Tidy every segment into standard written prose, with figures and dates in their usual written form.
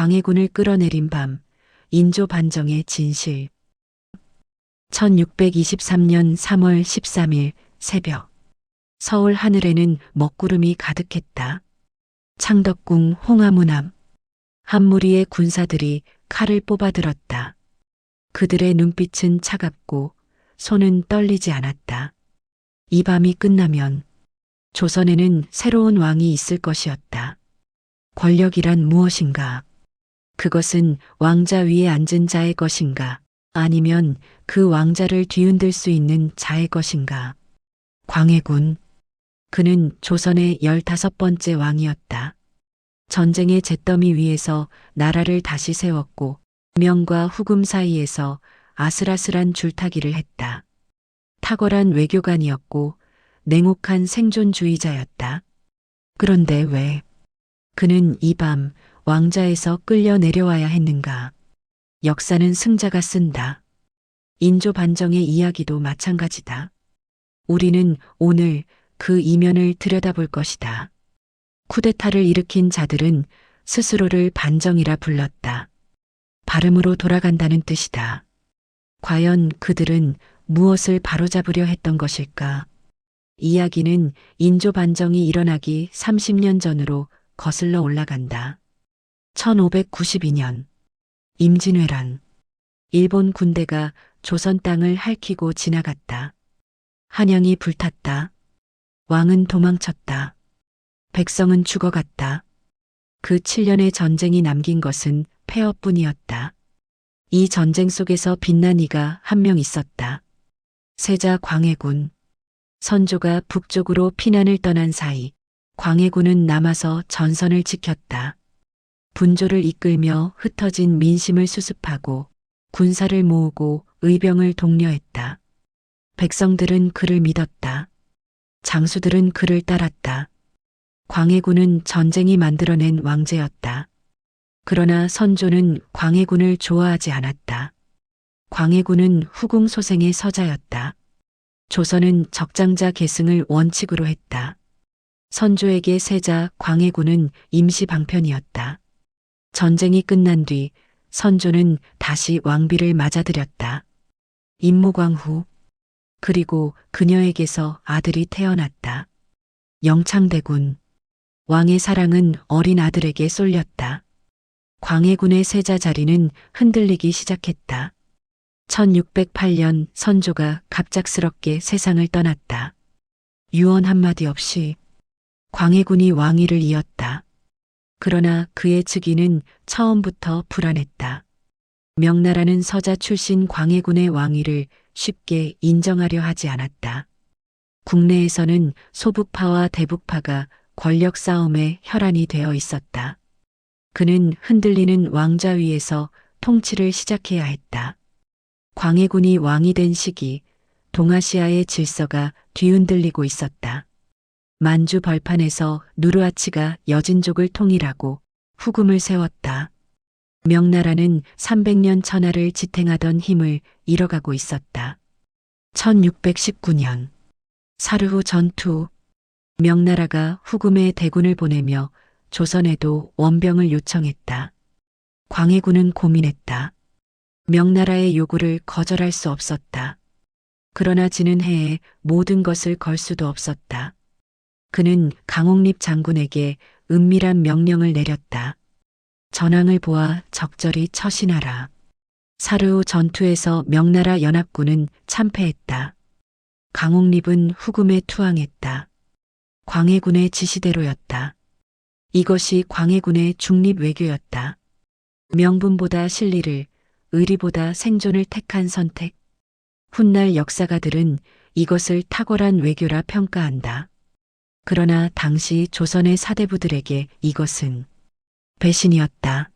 광해군을 끌어내린 밤, 인조 반정의 진실. 1623년 3월 13일 새벽. 서울 하늘에는 먹구름이 가득했다. 창덕궁 홍화문 앞. 한 무리의 군사들이 칼을 뽑아들었다. 그들의 눈빛은 차갑고 손은 떨리지 않았다. 이 밤이 끝나면 조선에는 새로운 왕이 있을 것이었다. 권력이란 무엇인가? 그것은 왕자 위에 앉은 자의 것인가? 아니면 그 왕자를 뒤흔들 수 있는 자의 것인가? 광해군. 그는 조선의 15번째 왕이었다. 전쟁의 잿더미 위에서 나라를 다시 세웠고 명과 후금 사이에서 아슬아슬한 줄타기를 했다. 탁월한 외교관이었고 냉혹한 생존주의자였다. 그런데 왜 그는 이 밤 왕자에서 끌려 내려와야 했는가? 역사는 승자가 쓴다. 인조 반정의 이야기도 마찬가지다. 우리는 오늘 그 이면을 들여다볼 것이다. 쿠데타를 일으킨 자들은 스스로를 반정이라 불렀다. 발음으로 돌아간다는 뜻이다. 과연 그들은 무엇을 바로잡으려 했던 것일까? 이야기는 인조 반정이 일어나기 30년 전으로 거슬러 올라간다. 1592년 임진왜란. 일본 군대가 조선 땅을 핥히고 지나갔다. 한양이 불탔다. 왕은 도망쳤다. 백성은 죽어갔다. 그 7년의 전쟁이 남긴 것은 폐허뿐이었다. 이 전쟁 속에서 빛난 이가 한 명 있었다. 세자 광해군. 선조가 북쪽으로 피난을 떠난 사이 광해군은 남아서 전선을 지켰다. 분조를 이끌며 흩어진 민심을 수습하고 군사를 모으고 의병을 독려했다. 백성들은 그를 믿었다. 장수들은 그를 따랐다. 광해군은 전쟁이 만들어낸 왕제였다. 그러나 선조는 광해군을 좋아하지 않았다. 광해군은 후궁 소생의 서자였다. 조선은 적장자 계승을 원칙으로 했다. 선조에게 세자 광해군은 임시 방편이었다. 전쟁이 끝난 뒤 선조는 다시 왕비를 맞아들였다. 임무광후. 그리고 그녀에게서 아들이 태어났다. 영창대군. 왕의 사랑은 어린 아들에게 쏠렸다. 광해군의 세자 자리는 흔들리기 시작했다. 1608년 선조가 갑작스럽게 세상을 떠났다. 유언 한마디 없이 광해군이 왕위를 이었다. 그러나 그의 즉위는 처음부터 불안했다. 명나라는 서자 출신 광해군의 왕위를 쉽게 인정하려 하지 않았다. 국내에서는 소북파와 대북파가 권력 싸움에 혈안이 되어 있었다. 그는 흔들리는 왕좌 위에서 통치를 시작해야 했다. 광해군이 왕이 된 시기 동아시아의 질서가 뒤흔들리고 있었다. 만주 벌판에서 누르하치가 여진족을 통일하고 후금을 세웠다. 명나라는 300년 천하를 지탱하던 힘을 잃어가고 있었다. 1619년 사르후 전투. 명나라가 후금에 대군을 보내며 조선에도 원병을 요청했다. 광해군은 고민했다. 명나라의 요구를 거절할 수 없었다. 그러나 지는 해에 모든 것을 걸 수도 없었다. 그는 강옥립 장군에게 은밀한 명령을 내렸다. 전황을 보아 적절히 처신하라. 사르후 전투에서 명나라 연합군은 참패했다. 강옥립은 후금에 투항했다. 광해군의 지시대로였다. 이것이 광해군의 중립 외교였다. 명분보다 실리를, 의리보다 생존을 택한 선택. 훗날 역사가들은 이것을 탁월한 외교라 평가한다. 그러나 당시 조선의 사대부들에게 이것은 배신이었다.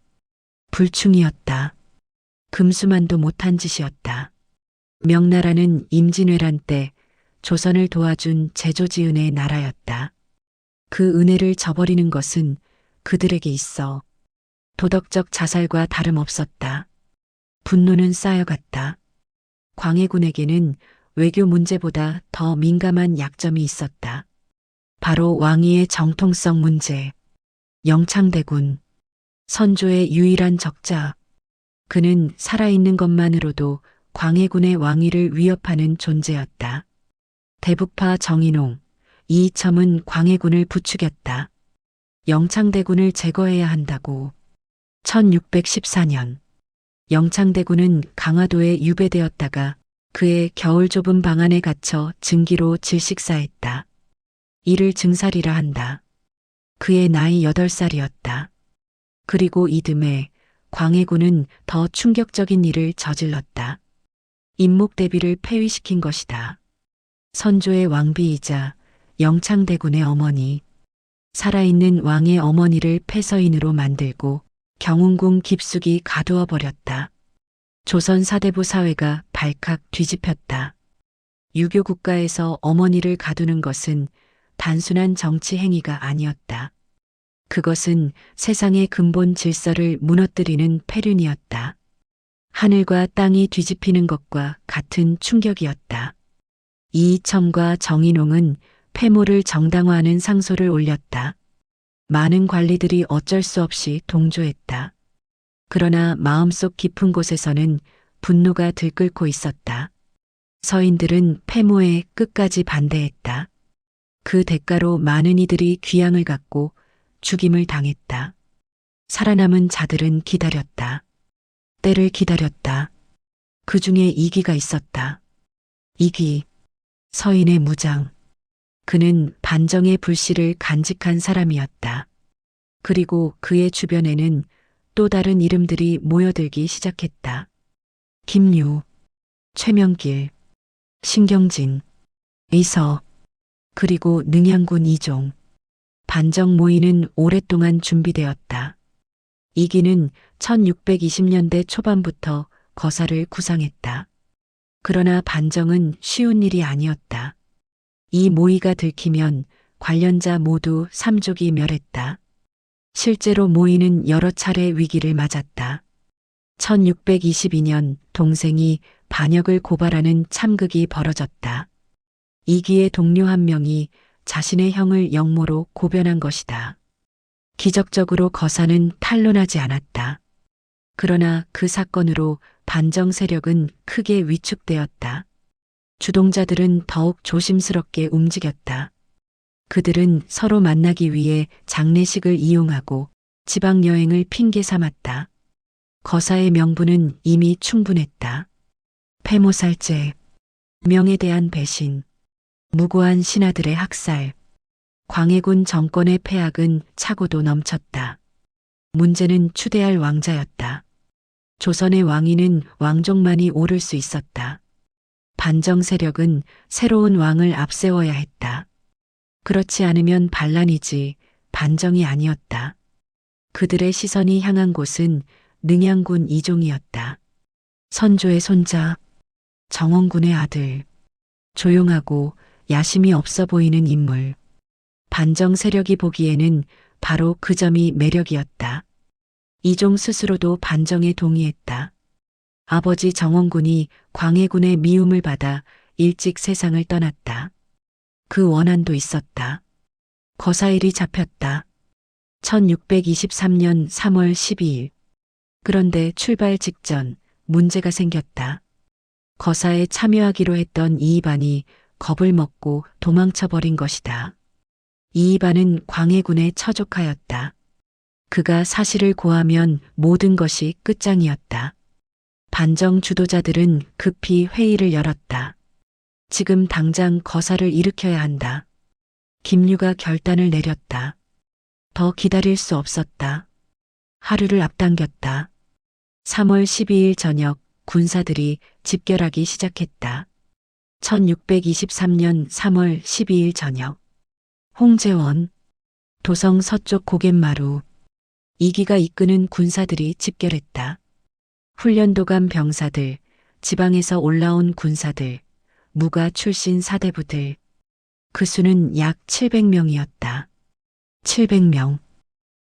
불충이었다. 금수만도 못한 짓이었다. 명나라는 임진왜란 때 조선을 도와준 제조지은의 나라였다. 그 은혜를 저버리는 것은 그들에게 있어 도덕적 자살과 다름없었다. 분노는 쌓여갔다. 광해군에게는 외교 문제보다 더 민감한 약점이 있었다. 바로 왕위의 정통성 문제. 영창대군. 선조의 유일한 적자. 그는 살아있는 것만으로도 광해군의 왕위를 위협하는 존재였다. 대북파 정인홍, 이이첨은 광해군을 부추겼다. 영창대군을 제거해야 한다고. 1614년 영창대군은 강화도에 유배되었다가 그의 겨울 좁은 방 안에 갇혀 증기로 질식사했다. 이를 증살이라 한다. 그의 나이 8살이었다. 그리고 이듬해 광해군은 더 충격적인 일을 저질렀다. 임목대비를 폐위시킨 것이다. 선조의 왕비이자 영창대군의 어머니, 살아있는 왕의 어머니를 폐서인으로 만들고 경운궁 깊숙이 가두어 버렸다. 조선 사대부 사회가 발칵 뒤집혔다. 유교 국가에서 어머니를 가두는 것은 단순한 정치 행위가 아니었다. 그것은 세상의 근본 질서를 무너뜨리는 폐륜이었다. 하늘과 땅이 뒤집히는 것과 같은 충격이었다. 이이첨과 정인홍은 폐모를 정당화하는 상소를 올렸다. 많은 관리들이 어쩔 수 없이 동조했다. 그러나 마음속 깊은 곳에서는 분노가 들끓고 있었다. 서인들은 폐모에 끝까지 반대했다. 그 대가로 많은 이들이 귀양을 갖고 죽임을 당했다. 살아남은 자들은 기다렸다. 때를 기다렸다. 그 중에 이기가 있었다. 이기, 서인의 무장. 그는 반정의 불씨를 간직한 사람이었다. 그리고 그의 주변에는 또 다른 이름들이 모여들기 시작했다. 김유, 최명길, 신경진, 의서, 그리고 능양군 이종. 반정 모의는 오랫동안 준비되었다. 이기는 1620년대 초반부터 거사를 구상했다. 그러나 반정은 쉬운 일이 아니었다. 이 모의가 들키면 관련자 모두 삼족이 멸했다. 실제로 모의는 여러 차례 위기를 맞았다. 1622년 동생이 반역을 고발하는 참극이 벌어졌다. 이기의 동료 한 명이 자신의 형을 역모로 고변한 것이다. 기적적으로 거사는 탄론하지 않았다. 그러나 그 사건으로 반정 세력은 크게 위축되었다. 주동자들은 더욱 조심스럽게 움직였다. 그들은 서로 만나기 위해 장례식을 이용하고 지방 여행을 핑계 삼았다. 거사의 명분은 이미 충분했다. 폐모살제, 명에 대한 배신, 무고한 신하들의 학살, 광해군 정권의 폐악은 차고도 넘쳤다. 문제는 추대할 왕자였다. 조선의 왕위는 왕족만이 오를 수 있었다. 반정 세력은 새로운 왕을 앞세워야 했다. 그렇지 않으면 반란이지 반정이 아니었다. 그들의 시선이 향한 곳은 능양군 이종이었다. 선조의 손자, 정원군의 아들, 조용하고 야심이 없어 보이는 인물. 반정 세력이 보기에는 바로 그 점이 매력이었다. 이종 스스로도 반정에 동의했다. 아버지 정원군이 광해군의 미움을 받아 일찍 세상을 떠났다. 그 원한도 있었다. 거사일이 잡혔다. 1623년 3월 12일. 그런데 출발 직전 문제가 생겼다. 거사에 참여하기로 했던 이이반이 겁을 먹고 도망쳐 버린 것이다. 이이반은 광해군의 처족하였다. 그가 사실을 고하면 모든 것이 끝장이었다. 반정 주도자들은 급히 회의를 열었다. 지금 당장 거사를 일으켜야 한다. 김유가 결단을 내렸다. 더 기다릴 수 없었다. 하루를 앞당겼다. 3월 12일 저녁 군사들이 집결하기 시작했다. 1623년 3월 12일 저녁. 홍제원, 도성 서쪽 고갯마루. 이기가 이끄는 군사들이 집결했다. 훈련도감 병사들, 지방에서 올라온 군사들, 무가 출신 사대부들. 그 수는 약 700명이었다. 700명.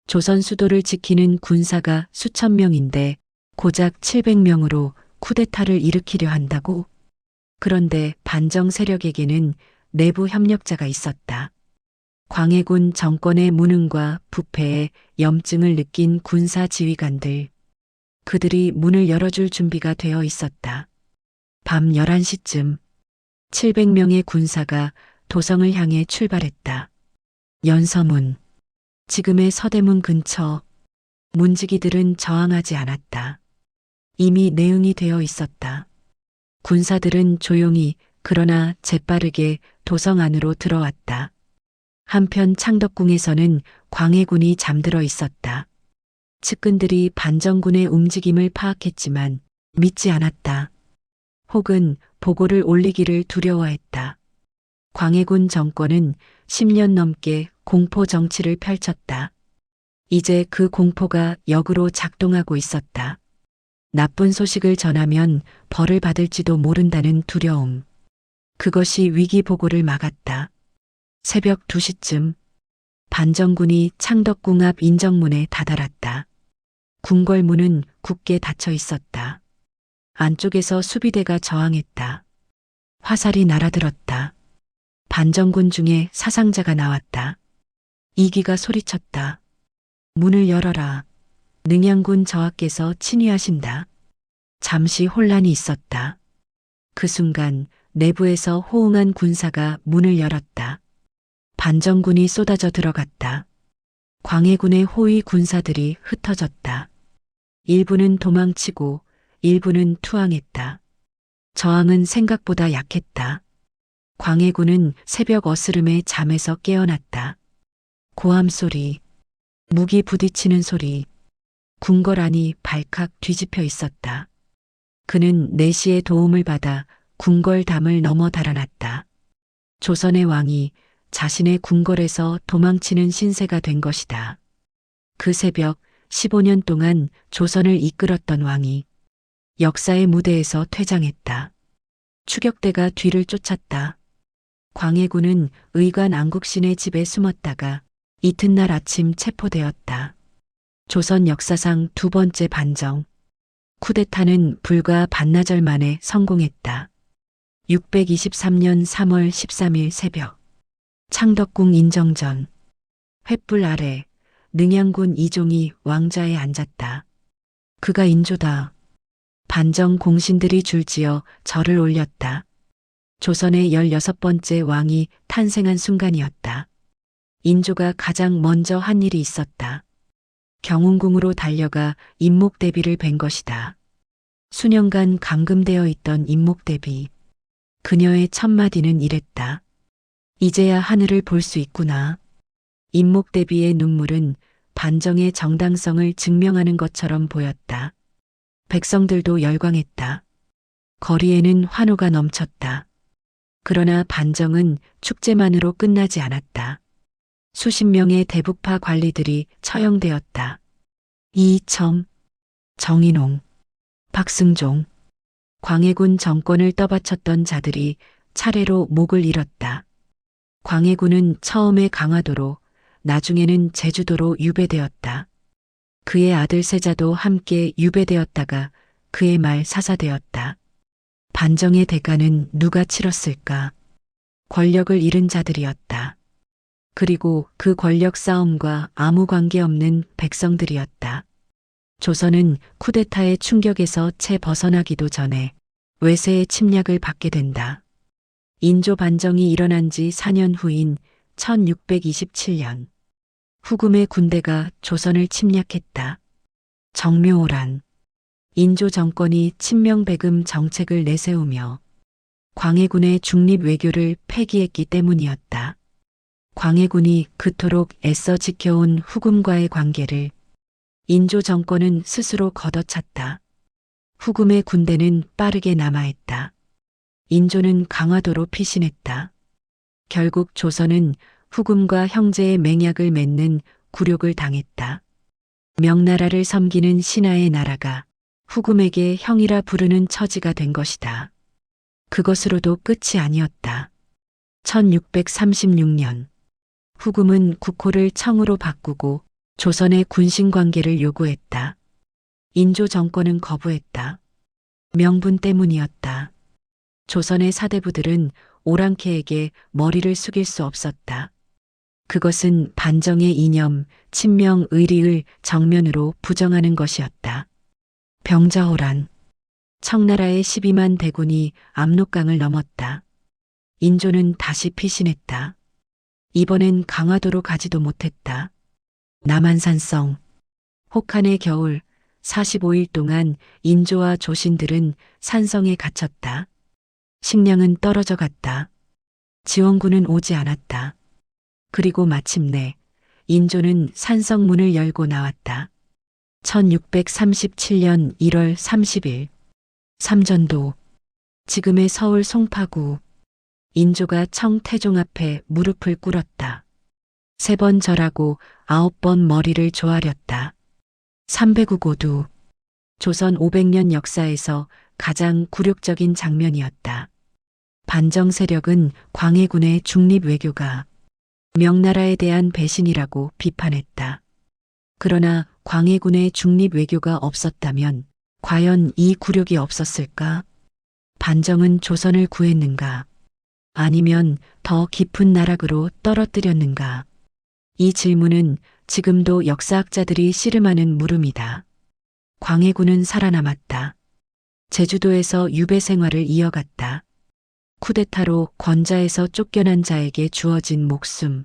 조선 수도를 지키는 군사가 수천 명인데 고작 700명으로 쿠데타를 일으키려 한다고? 그런데 반정 세력에게는 내부 협력자가 있었다. 광해군 정권의 무능과 부패에 염증을 느낀 군사 지휘관들. 그들이 문을 열어줄 준비가 되어 있었다. 밤 11시쯤 700명의 군사가 도성을 향해 출발했다. 연서문. 지금의 서대문 근처. 문지기들은 저항하지 않았다. 이미 내응이 되어 있었다. 군사들은 조용히 그러나 재빠르게 도성 안으로 들어왔다. 한편 창덕궁에서는 광해군이 잠들어 있었다. 측근들이 반정군의 움직임을 파악했지만 믿지 않았다. 혹은 보고를 올리기를 두려워했다. 광해군 정권은 10년 넘게 공포 정치를 펼쳤다. 이제 그 공포가 역으로 작동하고 있었다. 나쁜 소식을 전하면 벌을 받을지도 모른다는 두려움. 그것이 위기 보고를 막았다. 새벽 2시쯤 반정군이 창덕궁 앞 인정문에 다다랐다. 궁궐문은 굳게 닫혀 있었다. 안쪽에서 수비대가 저항했다. 화살이 날아들었다. 반정군 중에 사상자가 나왔다. 이기가 소리쳤다. 문을 열어라. 능양군 저하께서 친위하신다. 잠시 혼란이 있었다. 그 순간 내부에서 호응한 군사가 문을 열었다. 반정군이 쏟아져 들어갔다. 광해군의 호위 군사들이 흩어졌다. 일부는 도망치고 일부는 투항했다. 저항은 생각보다 약했다. 광해군은 새벽 어스름에 잠에서 깨어났다. 고함 소리, 무기 부딪히는 소리, 궁궐 안이 발칵 뒤집혀 있었다. 그는 내시의 도움을 받아 궁궐 담을 넘어 달아났다. 조선의 왕이 자신의 궁궐에서 도망치는 신세가 된 것이다. 그 새벽 15년 동안 조선을 이끌었던 왕이 역사의 무대에서 퇴장했다. 추격대가 뒤를 쫓았다. 광해군은 의관 안국신의 집에 숨었다가 이튿날 아침 체포되었다. 조선 역사상 두 번째 반정. 쿠데타는 불과 반나절 만에 성공했다. 623년 3월 13일 새벽. 창덕궁 인정전. 횃불 아래 능양군 이종이 왕좌에 앉았다. 그가 인조다. 반정 공신들이 줄지어 절을 올렸다. 조선의 16번째 왕이 탄생한 순간이었다. 인조가 가장 먼저 한 일이 있었다. 경운궁으로 달려가 임목대비를 뵌 것이다. 수년간 감금되어 있던 임목대비. 그녀의 첫마디는 이랬다. 이제야 하늘을 볼 수 있구나. 임목대비의 눈물은 반정의 정당성을 증명하는 것처럼 보였다. 백성들도 열광했다. 거리에는 환호가 넘쳤다. 그러나 반정은 축제만으로 끝나지 않았다. 수십 명의 대북파 관리들이 처형되었다. 이이첨, 정인홍, 박승종, 광해군 정권을 떠받쳤던 자들이 차례로 목을 잃었다. 광해군은 처음에 강화도로, 나중에는 제주도로 유배되었다. 그의 아들 세자도 함께 유배되었다가 그의 말 사사되었다. 반정의 대가는 누가 치렀을까? 권력을 잃은 자들이었다. 그리고 그 권력 싸움과 아무 관계없는 백성들이었다. 조선은 쿠데타의 충격에서 채 벗어나기도 전에 외세의 침략을 받게 된다. 인조 반정이 일어난 지 4년 후인 1627년. 후금의 군대가 조선을 침략했다. 정묘호란. 인조 정권이 친명배금 정책을 내세우며 광해군의 중립 외교를 폐기했기 때문이었다. 광해군이 그토록 애써 지켜온 후금과의 관계를 인조 정권은 스스로 걷어찼다. 후금의 군대는 빠르게 남하했다. 인조는 강화도로 피신했다. 결국 조선은 후금과 형제의 맹약을 맺는 굴욕을 당했다. 명나라를 섬기는 신하의 나라가 후금에게 형이라 부르는 처지가 된 것이다. 그것으로도 끝이 아니었다. 1636년 후금은 국호를 청으로 바꾸고 조선의 군신관계를 요구했다. 인조 정권은 거부했다. 명분 때문이었다. 조선의 사대부들은 오랑캐에게 머리를 숙일 수 없었다. 그것은 반정의 이념, 친명 의리를 정면으로 부정하는 것이었다. 병자호란. 청나라의 12만 대군이 압록강을 넘었다. 인조는 다시 피신했다. 이번엔 강화도로 가지도 못했다. 남한산성. 혹한의 겨울 45일 동안 인조와 조신들은 산성에 갇혔다. 식량은 떨어져 갔다. 지원군은 오지 않았다. 그리고 마침내 인조는 산성 문을 열고 나왔다. 1637년 1월 30일 삼전도, 지금의 서울 송파구. 인조가 청태종 앞에 무릎을 꿇었다. 3번 절하고 9번 머리를 조아렸다. 300우고두. 조선 500년 역사에서 가장 굴욕적인 장면이었다. 반정 세력은 광해군의 중립 외교가 명나라에 대한 배신이라고 비판했다. 그러나 광해군의 중립 외교가 없었다면 과연 이 굴욕이 없었을까? 반정은 조선을 구했는가? 아니면 더 깊은 나락으로 떨어뜨렸는가? 이 질문은 지금도 역사학자들이 씨름하는 물음이다. 광해군은 살아남았다. 제주도에서 유배 생활을 이어갔다. 쿠데타로 권자에서 쫓겨난 자에게 주어진 목숨.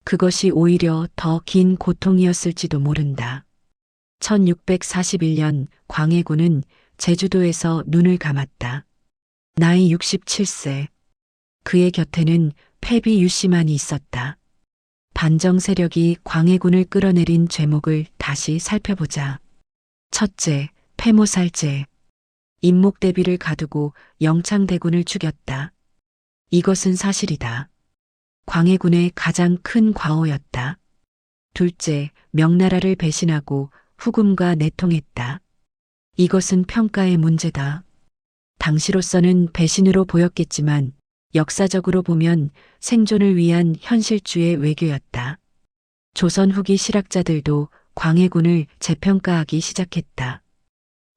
그것이 오히려 더 긴 고통이었을지도 모른다. 1641년 광해군은 제주도에서 눈을 감았다. 나이 67세. 그의 곁에는 패비 유씨만이 있었다. 반정 세력이 광해군을 끌어내린 죄목을 다시 살펴보자. 첫째, 폐모살제. 임목대비를 가두고 영창대군을 죽였다. 이것은 사실이다. 광해군의 가장 큰 과오였다. 둘째, 명나라를 배신하고 후금과 내통했다. 이것은 평가의 문제다. 당시로서는 배신으로 보였겠지만 역사적으로 보면 생존을 위한 현실주의 외교였다. 조선 후기 실학자들도 광해군을 재평가하기 시작했다.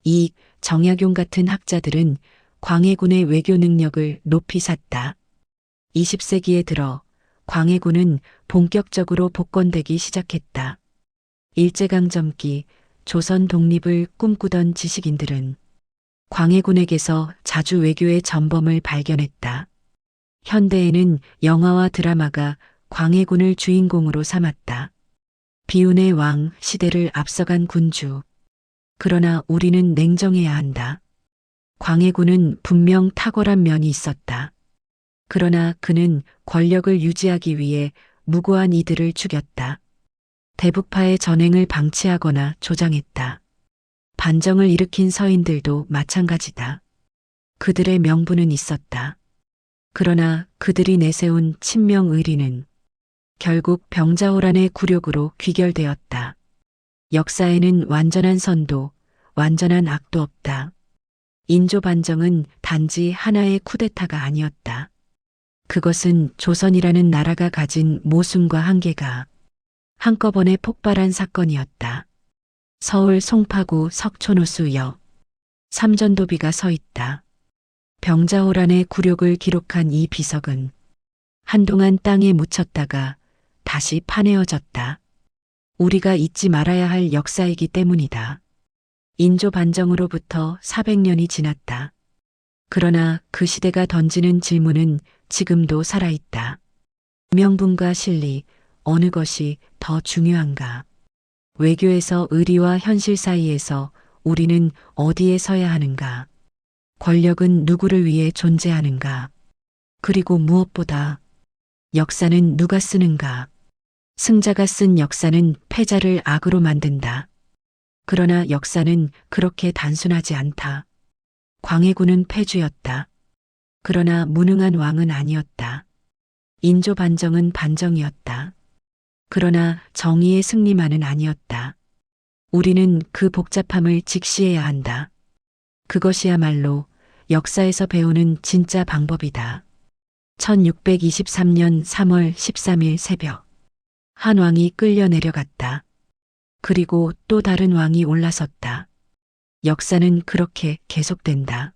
이 정약용 같은 학자들은 광해군의 외교 능력을 높이 샀다. 20세기에 들어 광해군은 본격적으로 복권되기 시작했다. 일제강점기 조선 독립을 꿈꾸던 지식인들은 광해군에게서 자주 외교의 전범을 발견했다. 현대에는 영화와 드라마가 광해군을 주인공으로 삼았다. 비운의 왕 시대를 앞서간 군주. 그러나 우리는 냉정해야 한다. 광해군은 분명 탁월한 면이 있었다. 그러나 그는 권력을 유지하기 위해 무고한 이들을 죽였다. 대북파의 전횡을 방치하거나 조장했다. 반정을 일으킨 서인들도 마찬가지다. 그들의 명분은 있었다. 그러나 그들이 내세운 친명 의리는 결국 병자호란의 굴욕으로 귀결되었다. 역사에는 완전한 선도, 완전한 악도 없다. 인조 반정은 단지 하나의 쿠데타가 아니었다. 그것은 조선이라는 나라가 가진 모순과 한계가 한꺼번에 폭발한 사건이었다. 서울 송파구 석촌호수역. 삼전도비가 서 있다. 병자호란의 굴욕을 기록한 이 비석은 한동안 땅에 묻혔다가 다시 파내어졌다. 우리가 잊지 말아야 할 역사이기 때문이다. 인조 반정으로부터 400년이 지났다. 그러나 그 시대가 던지는 질문은 지금도 살아있다. 명분과 실리, 어느 것이 더 중요한가? 외교에서 의리와 현실 사이에서 우리는 어디에 서야 하는가? 권력은 누구를 위해 존재하는가? 그리고 무엇보다 역사는 누가 쓰는가? 승자가 쓴 역사는 패자를 악으로 만든다. 그러나 역사는 그렇게 단순하지 않다. 광해군은 패주였다. 그러나 무능한 왕은 아니었다. 인조 반정은 반정이었다. 그러나 정의의 승리만은 아니었다. 우리는 그 복잡함을 직시해야 한다. 그것이야말로 역사에서 배우는 진짜 방법이다. 1623년 3월 13일 새벽. 한 왕이 끌려 내려갔다. 그리고 또 다른 왕이 올라섰다. 역사는 그렇게 계속된다.